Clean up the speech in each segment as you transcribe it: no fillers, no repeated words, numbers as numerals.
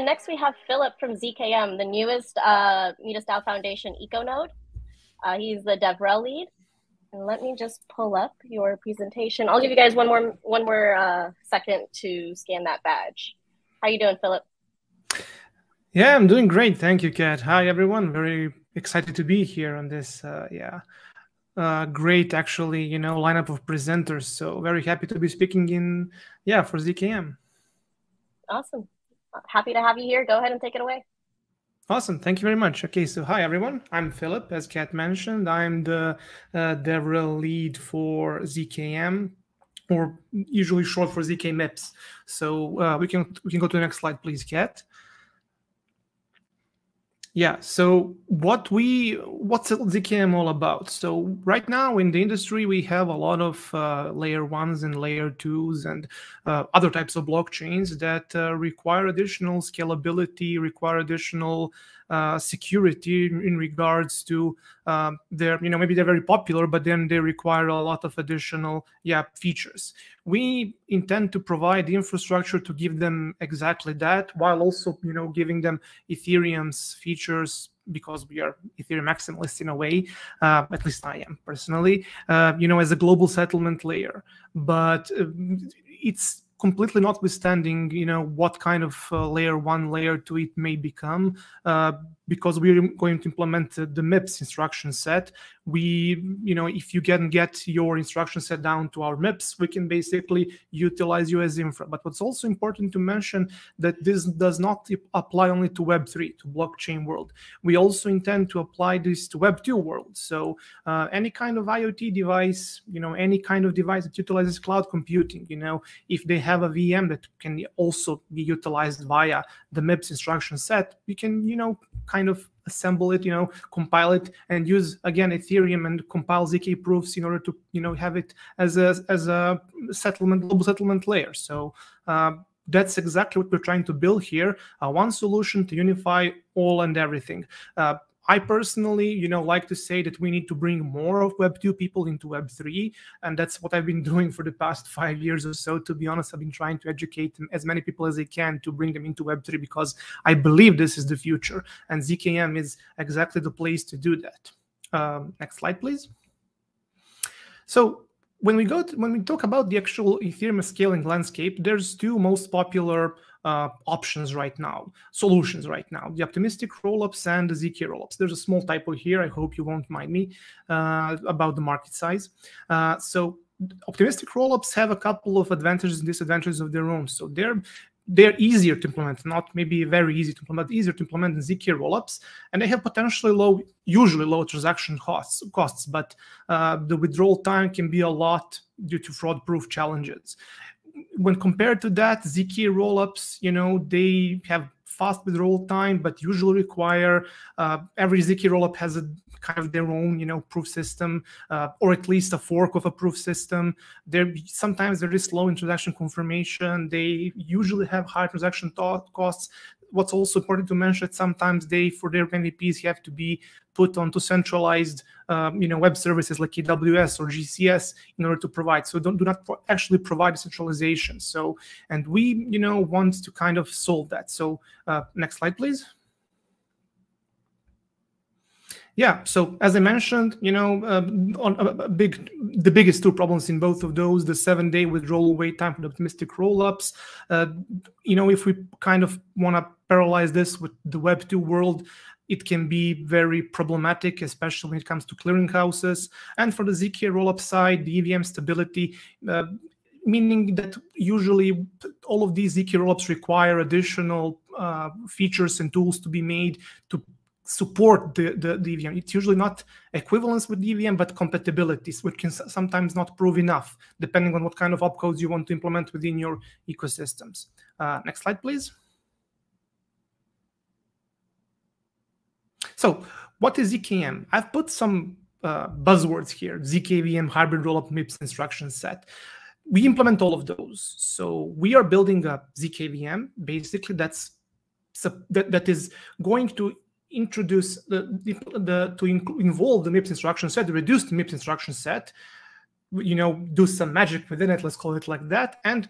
and next we have Philip from ZKM, the newest MetaStyle Foundation EcoNode. He's the DevRel lead. And let me just pull up your presentation. I'll give you guys one more second to scan that badge. How you doing, Philip? Yeah, I'm doing great. Thank you, Kat. Hi, everyone. Very excited to be here on this, great, actually, lineup of presenters. So very happy to be speaking for ZKM. Awesome. Happy to have you here. Go ahead and take it away. Awesome. Thank you very much. Okay, so hi, everyone. I'm Philip, as Kat mentioned. I'm the DevRel lead for ZKM, or usually short for ZK MIPS. So we can go to the next slide, please, Kat. Yeah, so what's ZKM all about? So right now in the industry, we have a lot of layer ones and layer twos and other types of blockchains that require additional scalability, require additional security in regards to maybe they're very popular, but then they require a lot of additional features. We intend to provide the infrastructure to give them exactly that, while also giving them Ethereum's features, because we are Ethereum maximalists in a way, at least I am personally, as a global settlement layer. But it's completely notwithstanding, what kind of layer one, layer two it may become, because we're going to implement the MIPS instruction set. If you can get your instruction set down to our MIPS, we can basically utilize you as infra. But what's also important to mention that this does not apply only to Web3, to blockchain world. We also intend to apply this to Web2 world. So any kind of IoT device, any kind of device that utilizes cloud computing, if they have a VM that can also be utilized via the MIPS instruction set, we can, kind of assemble it, compile it, and use again Ethereum and compile ZK proofs in order to, have it as a global settlement layer. So that's exactly what we're trying to build here: one solution to unify all and everything. I personally, like to say that we need to bring more of Web2 people into Web3, and that's what I've been doing for the past 5 years or so. To be honest, I've been trying to educate as many people as I can to bring them into Web3, because I believe this is the future, and ZKM is exactly the place to do that. Next slide, please. So when we talk about the actual Ethereum scaling landscape, there's two most popular options right now, solutions right now: the optimistic rollups and the ZK rollups. There's a small typo here. I hope you won't mind me about the market size. So optimistic rollups have a couple of advantages and disadvantages of their own. So they're easier to implement, not maybe very easy to implement, easier to implement than ZK rollups, and they have potentially usually low transaction costs, but the withdrawal time can be a lot due to fraud-proof challenges. When compared to that, ZK rollups, they have fast withdrawal time, but usually require every ZK rollup has a kind of their own, proof system, or at least a fork of a proof system. Sometimes there is slow in transaction confirmation. They usually have high transaction costs. What's also important to mention that sometimes for their MVPs have to be put onto centralized, web services like AWS or GCS in order to provide. So do not actually provide centralization. So, and we, want to kind of solve that. So next slide, please. Yeah, so as I mentioned, the biggest two problems in both of those: the 7-day withdrawal wait time for the optimistic rollups. If we kind of want to parallelize this with the Web2 world, it can be very problematic, especially when it comes to clearinghouses. And for the ZK rollup side, the EVM stability, meaning that usually all of these ZK rollups require additional features and tools to be made to support the EVM. It's usually not equivalence with the EVM, but compatibilities, which can sometimes not prove enough, depending on what kind of opcodes you want to implement within your ecosystems. Next slide, please. So what is ZKM? I've put some buzzwords here: ZKVM, hybrid rollup, MIPS instruction set. We implement all of those. So we are building a ZKVM, basically, that is going to introduce involve the MIPS instruction set, the reduced MIPS instruction set, do some magic within it, let's call it like that, and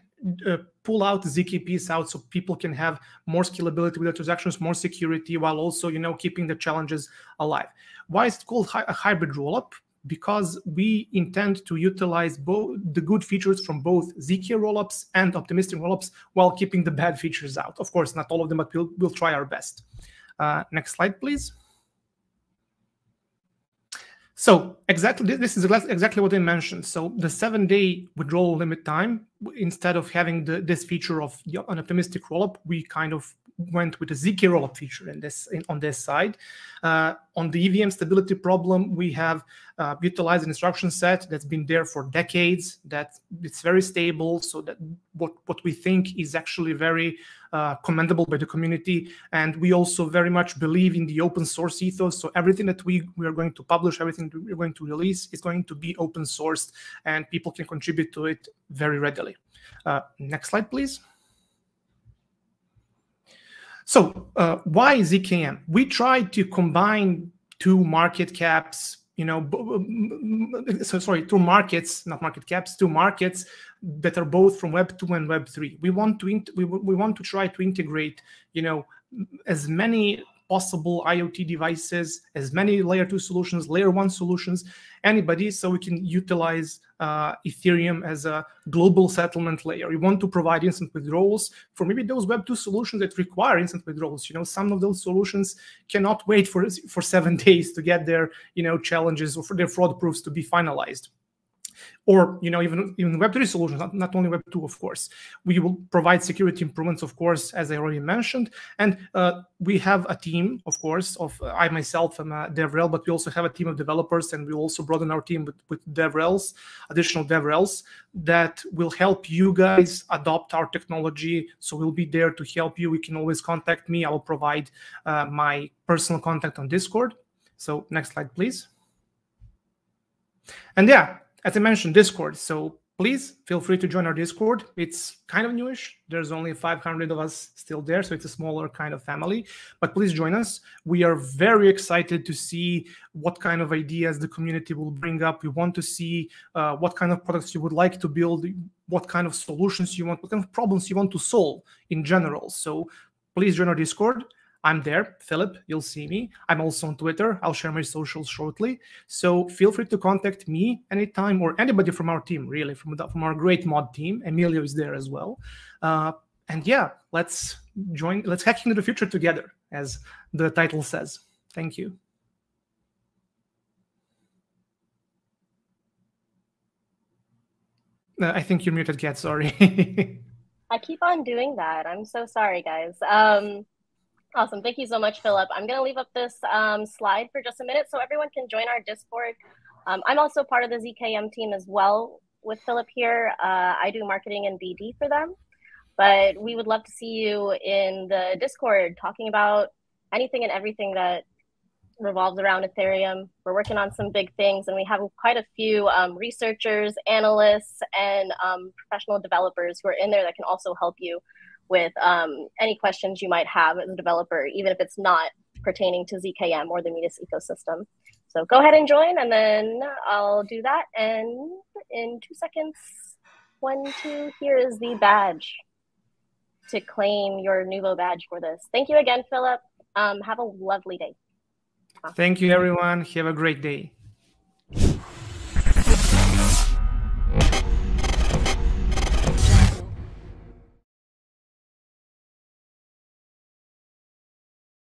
pull out ZKPs out so people can have more scalability with the transactions, more security, while also, keeping the challenges alive. Why is it called a hybrid rollup? Because we intend to utilize both the good features from both ZK rollups and optimistic rollups while keeping the bad features out. Of course, not all of them, but we'll try our best. Next slide, please. So exactly, this is exactly what I mentioned. So the 7-day withdrawal limit time, instead of having this feature of an optimistic rollup, we kind of went with a ZK rollup feature on this side. On the EVM stability problem, we have utilized an instruction set that's been there for decades, that it's very stable, so that what we think is actually very commendable by the community. And we also very much believe in the open source ethos. So everything that we are going to publish, everything that we're going to release is going to be open sourced, and people can contribute to it very readily. Next slide, please. So why ZKM? We tried to combine two market caps, two markets, not market caps, two markets that are both from Web 2 and Web 3. We want to try to integrate, as many possible IoT devices, as many layer 2 solutions, layer 1 solutions, anybody, so we can utilize Ethereum as a global settlement layer. We want to provide instant withdrawals for maybe those Web 2 solutions that require instant withdrawals. Some of those solutions cannot wait for 7 days to get their, challenges or for their fraud proofs to be finalized. Or, even Web3 solutions, not only Web2, of course. We will provide security improvements, of course, as I already mentioned. And we have a team, of course, I myself am a DevRel, but we also have a team of developers, and we also broaden our team with DevRels, additional DevRels, that will help you guys adopt our technology. So we'll be there to help you. You can always contact me. I will provide my personal contact on Discord. So next slide, please. And yeah, as I mentioned, Discord. So please feel free to join our Discord. It's kind of newish. There's only 500 of us still there, so it's a smaller kind of family. But please join us. We are very excited to see what kind of ideas the community will bring up. We want to see what kind of products you would like to build, what kind of solutions you want, what kind of problems you want to solve in general. So please join our Discord. I'm there, Philip, you'll see me. I'm also on Twitter. I'll share my socials shortly. So feel free to contact me anytime, or anybody from our team, really, from our great mod team. Emilio is there as well. And yeah, let's hack into the future together, as the title says. Thank you. I think you're muted, Kat, sorry. I keep on doing that. I'm so sorry, guys. Awesome. Thank you so much, Philip. I'm going to leave up this slide for just a minute so everyone can join our Discord. I'm also part of the ZKM team as well with Philip here. I do marketing and BD for them, but we would love to see you in the Discord talking about anything and everything that revolves around Ethereum. We're working on some big things, and we have quite a few researchers, analysts, and professional developers who are in there that can also help you with any questions you might have as a developer, even if it's not pertaining to ZKM or the Midas ecosystem. So go ahead and join, and then I'll do that. And in 2 seconds, 1, 2, here is the badge to claim your Nuvo badge for this. Thank you again, Philip. Have a lovely day. Thank you, everyone. Have a great day.